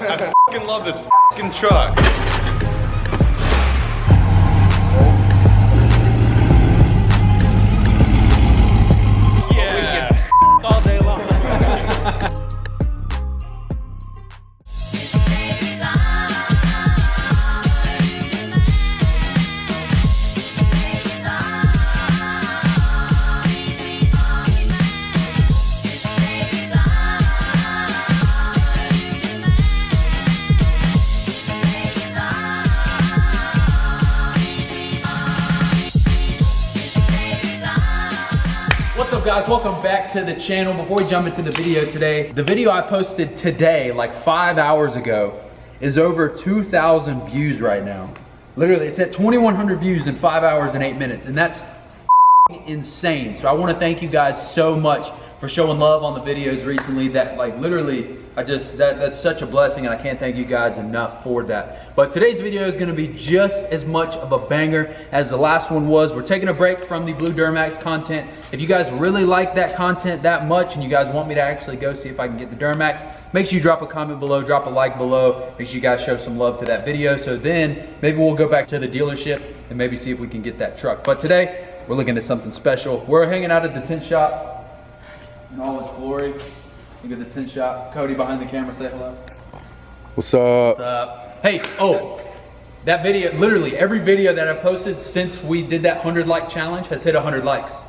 I fucking love this fucking truck. Yeah. All day long. What's up guys, welcome back to the channel. Before we jump into the video today, the video I posted today, like 5 hours ago, is over 2,000 views right now. Literally, it's at 2,100 views in 5 hours and 8 minutes, and that's insane. So I want to thank you guys so much for showing love on the videos recently. That like literally, that's such a blessing, and I can't thank you guys enough for that. But today's video is going to be just as much of a banger as the last one was. We're taking a break from the Blue Duramax content. If you guys really like that content that much and you guys want me to actually go see if I can get the Duramax, make sure you drop a comment below, drop a like below. Make sure you guys show some love to that video. So then maybe we'll go back to the dealership and maybe see if we can get that truck. But today we're looking at something special. We're hanging out at the tint shop in all its glory. Look at the tint shop. Cody behind the camera, say hello. What's up? What's up? Hey, oh, that video, literally every video that I posted since we did that 100 like challenge has hit 100 likes. So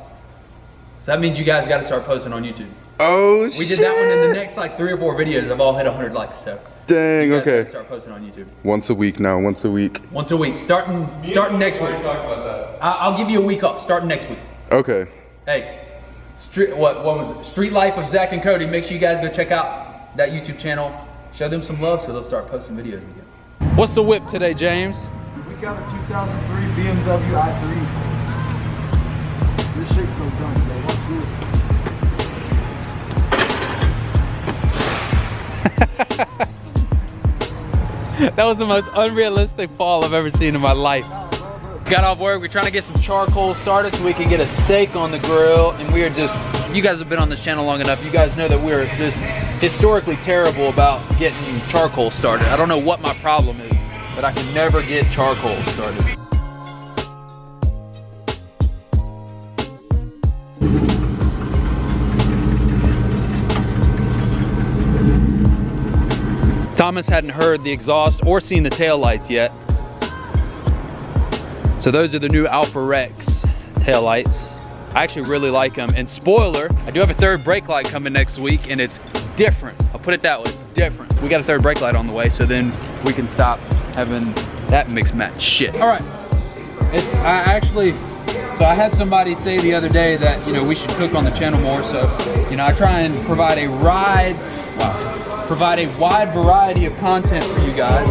that means you guys got to start posting on YouTube. Oh shit! We did that one, and the next like 3 or 4 videos have all hit 100 likes. So dang, you guys okay. gotta start posting on YouTube. Once a week now. Once a week. Once a week, starting next week. Talk about that. I'll give you a week off, starting next week. Okay. Hey, what was it? Street Life of Zach and Cody. Make sure you guys go check out that YouTube channel. Show them some love so they'll start posting videos again. What's the whip today, James? We got a 2003 BMW i3. This shit goes done today. Let's do it. That was the most unrealistic fall I've ever seen in my life. Got off work, we're trying to get some charcoal started so we can get a steak on the grill, and we are just, you guys have been on this channel long enough, you guys know that we're just historically terrible about getting charcoal started. I don't know what my problem is, but I can never get charcoal started. Thomas hadn't heard the exhaust or seen the taillights yet. So those are the new Alpha Rex taillights. I actually really like them. And spoiler, I do have a third brake light coming next week, and it's different. I'll put it that way, it's different. We got a third brake light on the way, so then we can stop having that mix match shit. All right, so I had somebody say the other day that, you know, we should cook on the channel more. So, you know, I try and provide a wide variety of content for you guys.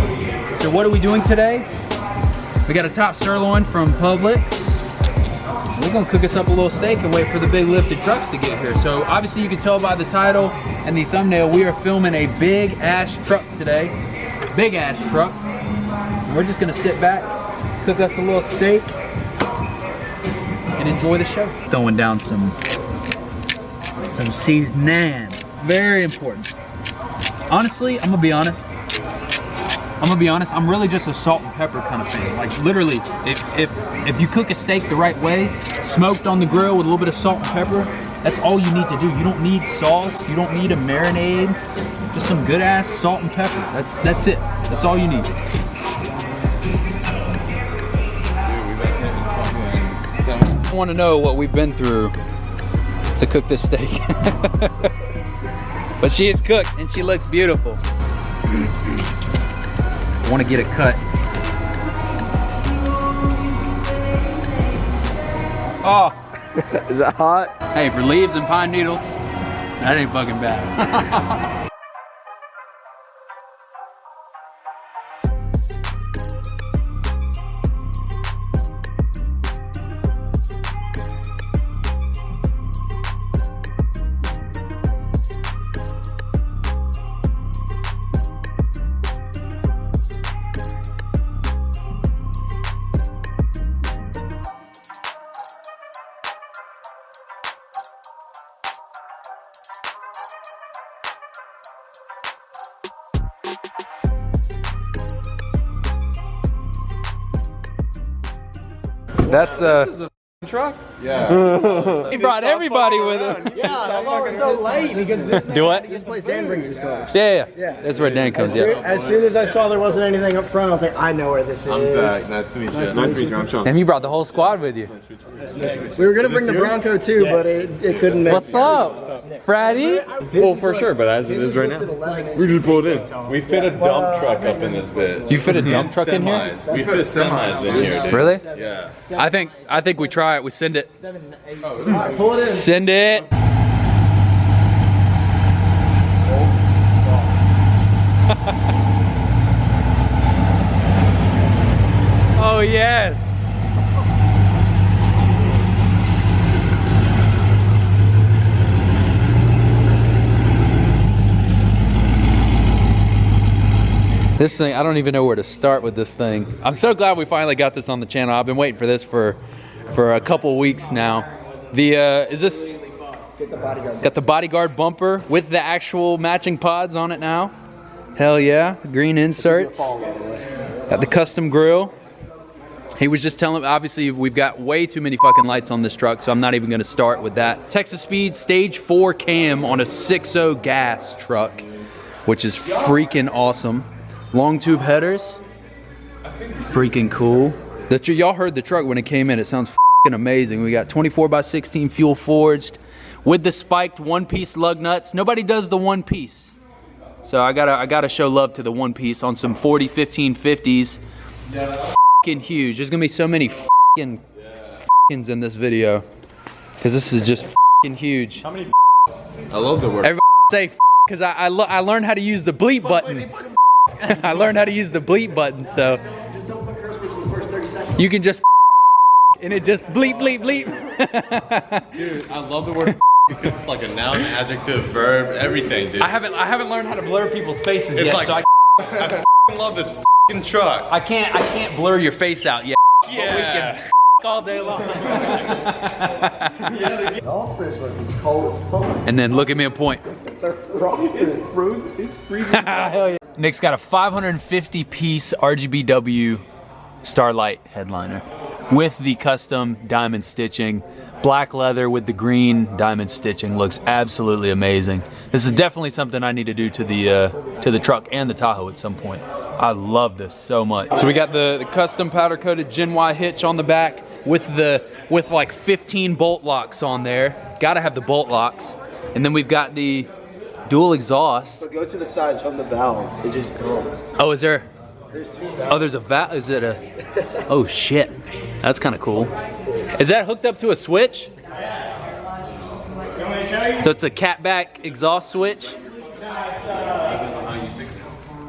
So what are we doing today? We got a top sirloin from Publix. We're gonna cook us up a little steak and wait for the big lifted trucks to get here. So obviously you can tell by the title and the thumbnail, we are filming a big ass truck today. Big ass truck. And we're just gonna sit back, cook us a little steak, and enjoy the show. Throwing down some seasoning. Very important. Honestly, I'm gonna be honest, I'm really just a salt and pepper kind of fan. Like literally, if you cook a steak the right way, smoked on the grill with a little bit of salt and pepper, that's all you need to do. You don't need salt, you don't need a marinade, just some good ass salt and pepper. That's it. That's all you need. Dude, we've been hitting fucking I want to know what we've been through to cook this steak. But she is cooked and she looks beautiful. I want to get it cut. Oh. Is it hot? Hey, for leaves and pine needle, that ain't fucking bad. That's Truck? Yeah. he brought everybody with him. Yeah, that's why we're so late because this Do what? this place Dan brings his cars. Yeah. That's where Dan comes. Yeah. As soon as I saw there wasn't anything up front, I was like, I know where this is. I'm Zach. Nice to meet you. Nice to meet you. I'm Sean. And you brought the whole squad with you. We were gonna bring the Bronco too, but it couldn't make What's up, Freddy? Well, for sure, but as it is right now, we just pulled in. We fit a dump truck up in this bitch. You fit a dump truck in here? Semis. We fit semis in here, dude. Really? Yeah. I think we try it. We send it. Send it. Oh yes. This thing, I don't even know where to start with this thing. I'm so glad we finally got this on the channel. I've been waiting for this for a couple weeks now. The is this got the bodyguard bumper with the actual matching pods on it now? Hell yeah, green inserts. Got the custom grill. He was just telling, obviously we've got way too many fucking lights on this truck, so I'm not even gonna start with that. Texas Speed stage 4 cam on a 6.0 gas truck, which is freaking awesome. Long tube headers, freaking cool. Y'all heard the truck when it came in. It sounds freaking amazing. We got 24x16 fuel forged with the spiked one-piece lug nuts. Nobody does the one piece, so I gotta show love to the one piece on some 40 1550s. Freaking huge. There's gonna be so many freakings in this video because this is just freaking huge. How many? I love the word. Everybody say because I learned how to use the bleep button. I learned how to use the bleep button, so you can just and it just bleep bleep bleep. Dude, I love the word because it's like a noun, adjective, verb, everything, dude. I haven't learned how to blur people's faces It's yet, like, so I love this truck. I can't blur your face out yet. Yeah. But we can all day long. And then look at me and point. It's frozen. It's freezing. Hell yeah. Nick's got a 550 piece RGBW Starlight headliner with the custom diamond stitching. Black leather with the green diamond stitching looks absolutely amazing. This is definitely something I need to do to the truck and the Tahoe at some point. I love this so much. So we got the custom powder coated Gen Y hitch on the back with like 15 bolt locks on there. Gotta have the bolt locks. And then we've got the dual exhaust. So go to the side, show them the valves. It just goes. Oh, is there? There's 2 valves. Oh, there's a valve. Is it a? Oh shit, that's kind of cool. Is that hooked up to a switch? So it's a catback exhaust switch.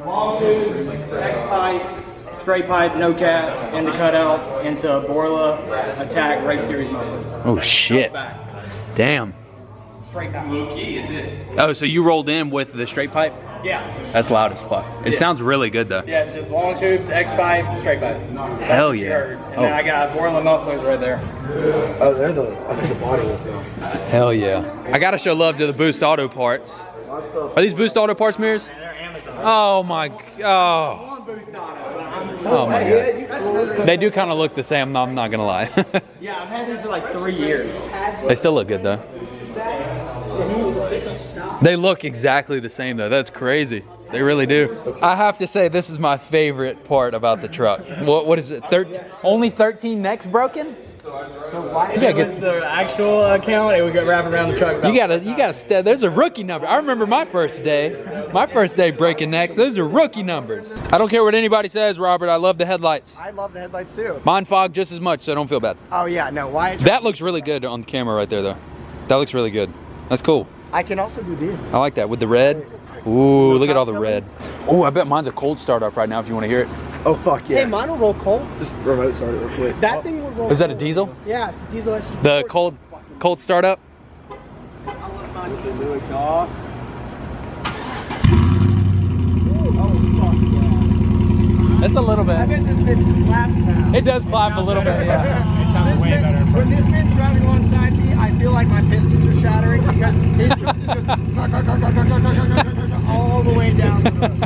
Long tubes, X-pipe, straight pipe, no cat, into cutouts, into Borla, Attack, Race Series motors. Oh shit, damn. Straight pipe. Oh, so you rolled in with the straight pipe? Yeah. That's loud as fuck. It sounds really good though. Yeah, it's just long tubes, X-pipe, straight pipe. That's Hell what you yeah. heard. And then I got Borla mufflers right there. Oh, I see the body with them. Hell yeah. I gotta show love to the Boost Auto parts. Are these Boost Auto parts mirrors? They're Amazon. Oh my god. Oh my god. They do kind of look the same, I'm not gonna lie. Yeah, I've had these for like 3 years. They still look good though. They look exactly the same though. That's crazy. They really do. I have to say this is my favorite part about the truck. What is it? Only 13 necks broken? So why gotta was the actual account, it would go wrap around the truck. You gotta there's a rookie number. I remember my first day breaking necks. Those are rookie numbers. I don't care what anybody says, Robert. I love the headlights. I love the headlights too. Mine fog just as much, so don't feel bad. Oh yeah, no, why? That looks really good on the camera right there though. That looks really good. That's cool. I can also do this. I like that with the red. Ooh, look at all the red. Oh, I bet mine's a cold start up right now if you want to hear it. Oh, fuck yeah. Hey, mine will roll cold. Just remote start it real quick. That thing will roll Is that a cold. diesel? Yeah, it's a diesel SUV. The cold start up? No exhaust. It's a little I bit. bet this bitch claps now. It does clap a little bit, yeah. It sounds way better. When this bitch driving alongside me, I feel like my pistons are shattering because his truck is just all the way down the road.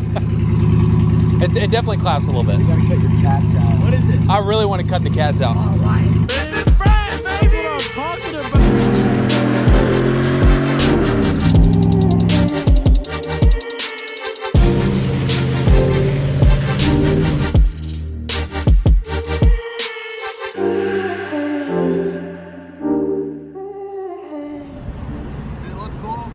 It definitely claps a little bit. You gotta cut your cats out. What is it? I really want to cut the cats out. Oh, why? Bye.